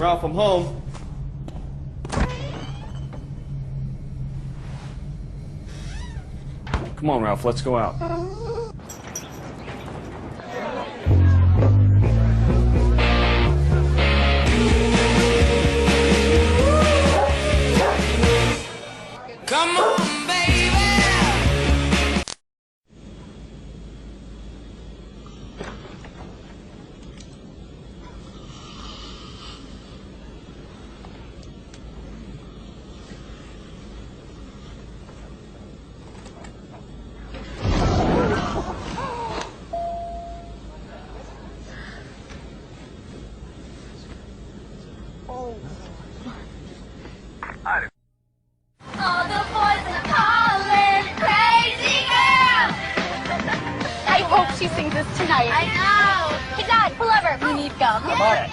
Ralph, I'm home. Come on, Ralph, let's go out. Come on, baby. All the boys are calling, crazy girl. I hope she sings this tonight. I know. Hey, Dad, pull over. We need to go. I'm on it.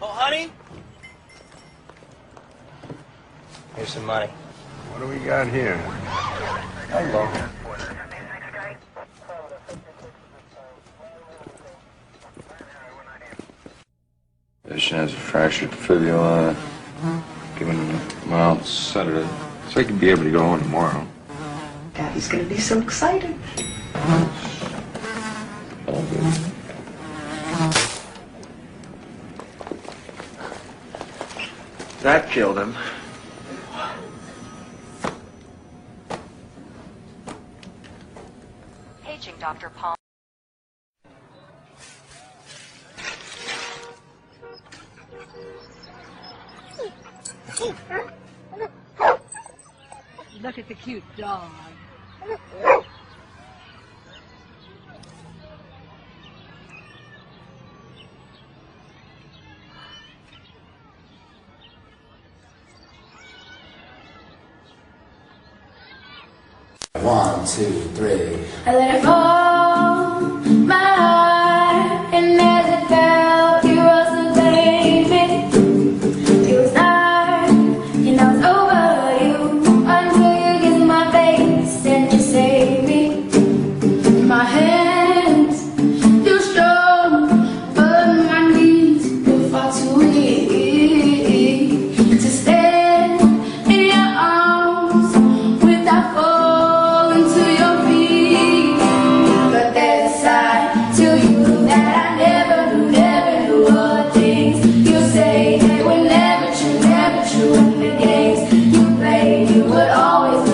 Oh, honey? Here's some money. What do we got here? Hello. Patient has a fractured fibula, given mild sedative, so he can be able to go on tomorrow. Daddy's gonna be so excited. All good. That killed him. Paging Dr. Palm. Look at the cute dog. One, two, three. I let it fall, my heart, and as it fell, you rose to claim it. It was dark, and I was over you, until you kissed my face and you saved me. My hands feel strong, but my knees feel far too weak to stand in your arms without falling to your feet. But there's a side to you that I never knew all the things you say they were never true, and the games you played, you would always